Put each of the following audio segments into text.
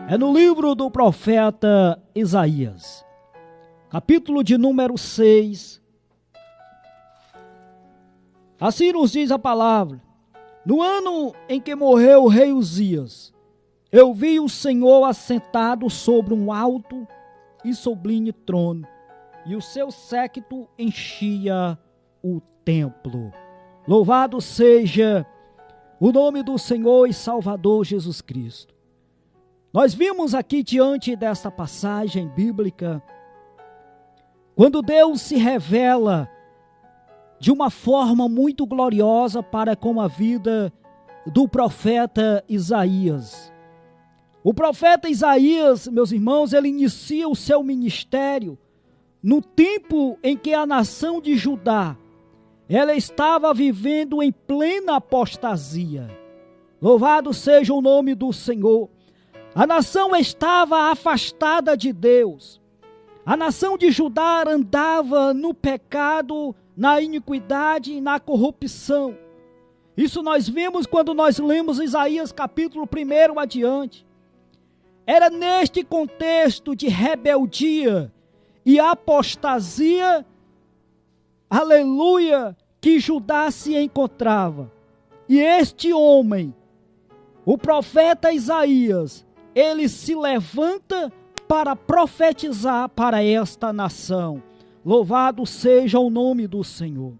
É no livro do profeta Isaías, capítulo de número 6. Assim nos diz a palavra: no ano em que morreu o rei Uzias, eu vi o Senhor assentado sobre um alto e sublime trono, e o seu séquito enchia o templo. Louvado seja o nome do Senhor e Salvador Jesus Cristo. Nós vimos aqui diante desta passagem bíblica, quando Deus se revela de uma forma muito gloriosa para com a vida do profeta Isaías. O profeta Isaías, meus irmãos, ele inicia o seu ministério no tempo em que a nação de Judá, ela estava vivendo em plena apostasia. Louvado seja o nome do Senhor. A nação estava afastada de Deus. A nação de Judá andava no pecado, na iniquidade e na corrupção. Isso nós vimos quando nós lemos Isaías capítulo 1 adiante. Era neste contexto de rebeldia e apostasia, aleluia, que Judá se encontrava. E este homem, o profeta Isaías, ele se levanta para profetizar para esta nação. Louvado seja o nome do Senhor.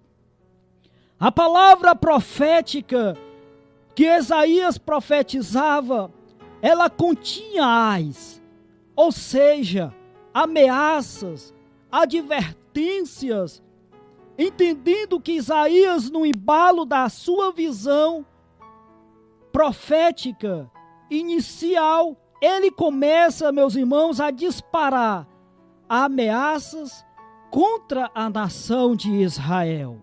A palavra profética que Isaías profetizava, ela continha ais, ou seja, ameaças, advertências, entendendo que Isaías, no embalo da sua visão profética inicial, ele começa, meus irmãos, a disparar ameaças contra a nação de Israel.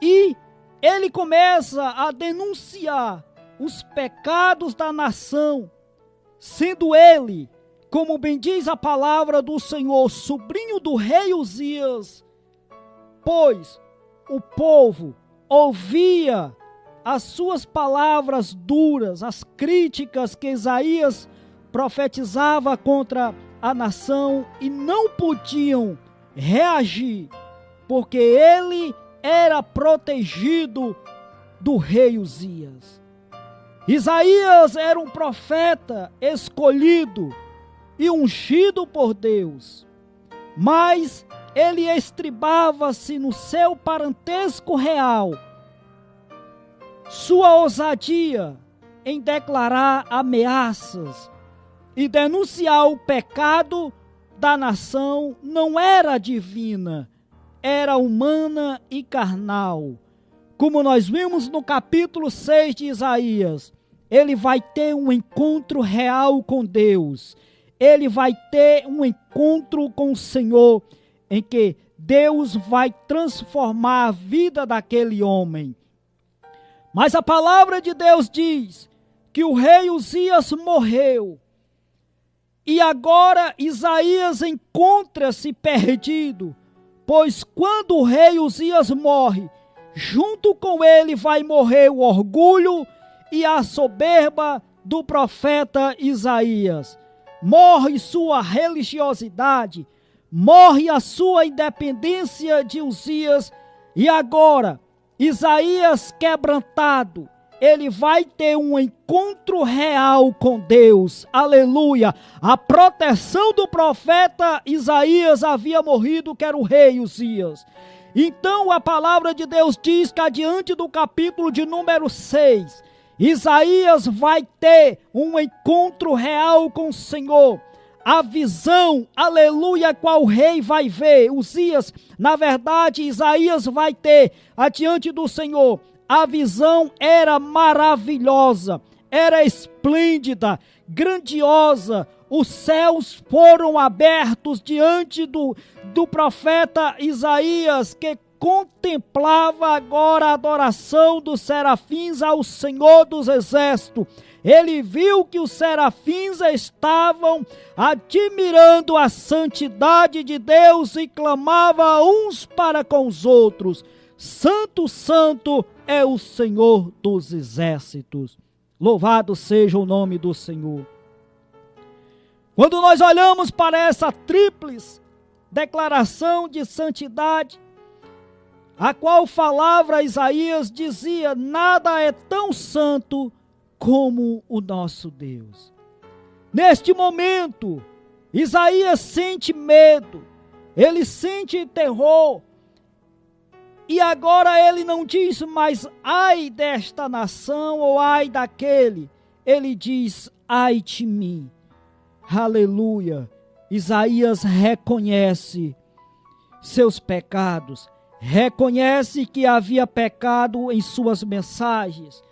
E ele começa a denunciar os pecados da nação, sendo ele, como bem diz a palavra do Senhor, sobrinho do rei Uzias, pois o povo ouvia as suas palavras duras, as críticas que Isaías profetizava contra a nação e não podiam reagir, porque ele era protegido do rei Uzias. Isaías era um profeta escolhido e ungido por Deus, mas ele estribava-se no seu parentesco real, sua ousadia em declarar ameaças e denunciar o pecado da nação não era divina, era humana e carnal. Como nós vimos no capítulo 6 de Isaías, ele vai ter um encontro real com Deus. Ele vai ter um encontro com o Senhor, em que Deus vai transformar a vida daquele homem. Mas a palavra de Deus diz que o rei Uzias morreu. E agora Isaías encontra-se perdido, pois quando o rei Uzias morre, junto com ele vai morrer o orgulho e a soberba do profeta Isaías. Morre sua religiosidade, morre a sua independência de Uzias, e agora Isaías quebrantado, ele vai ter um encontro real com Deus, aleluia. A proteção do profeta Isaías havia morrido, que era o rei Uzias. Então a palavra de Deus diz que adiante do capítulo de número 6, Isaías vai ter um encontro real com o Senhor. A visão, aleluia, qual o rei vai ver, Uzias, na verdade, Isaías vai ter adiante do Senhor. A visão era maravilhosa, era esplêndida, grandiosa. Os céus foram abertos diante do profeta Isaías, que contemplava agora a adoração dos serafins ao Senhor dos Exércitos. Ele viu que os serafins estavam admirando a santidade de Deus e clamava uns para com os outros: Santo, Santo é o Senhor dos Exércitos. Louvado seja o nome do Senhor. Quando nós olhamos para essa tríplice declaração de santidade, a qual palavra Isaías dizia: nada é tão santo como o nosso Deus. Neste momento, Isaías sente medo, ele sente terror, e agora ele não diz mais ai desta nação ou ai daquele, ele diz ai de mim. Aleluia! Isaías reconhece seus pecados, reconhece que havia pecado em suas mensagens,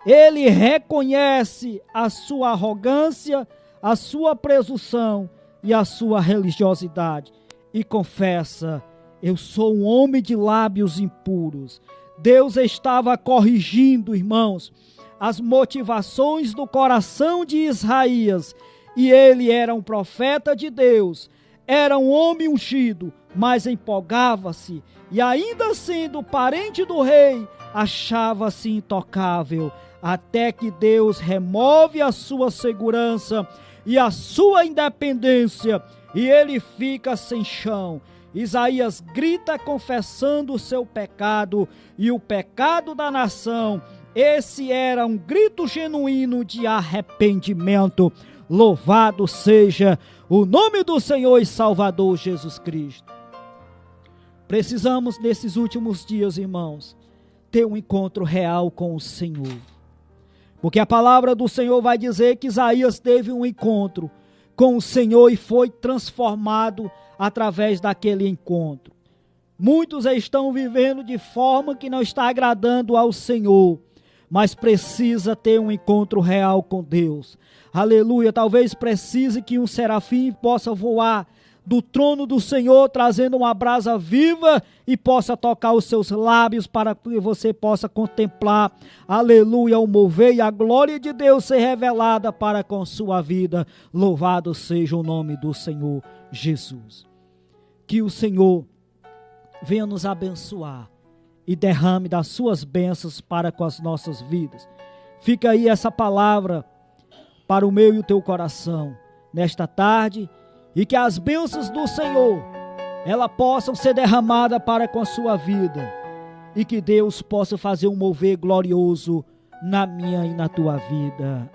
ele reconhece a sua arrogância, a sua presunção e a sua religiosidade e confessa: eu sou um homem de lábios impuros. Deus estava corrigindo, irmãos, as motivações do coração de Isaías, e ele era um profeta de Deus, era um homem ungido, mas empolgava-se, e ainda sendo parente do rei, achava-se intocável, até que Deus remove a sua segurança e a sua independência, e ele fica sem chão. Isaías grita confessando o seu pecado e o pecado da nação. Esse era um grito genuíno de arrependimento. Louvado seja o nome do Senhor e Salvador Jesus Cristo. Precisamos nesses últimos dias, irmãos, ter um encontro real com o Senhor. Porque a palavra do Senhor vai dizer que Isaías teve um encontro com o Senhor e foi transformado através daquele encontro. Muitos estão vivendo de forma que não está agradando ao Senhor, mas precisa ter um encontro real com Deus. Aleluia, talvez precise que um serafim possa voar do trono do Senhor, trazendo uma brasa viva e possa tocar os seus lábios para que você possa contemplar, aleluia, o mover e a glória de Deus ser revelada para com sua vida. Louvado seja o nome do Senhor Jesus. Que o Senhor venha nos abençoar e derrame das suas bênçãos para com as nossas vidas. Fica aí essa palavra para o meu e o teu coração nesta tarde, e que as bênçãos do Senhor elas possam ser derramadas para com a sua vida, e que Deus possa fazer um mover glorioso na minha e na tua vida.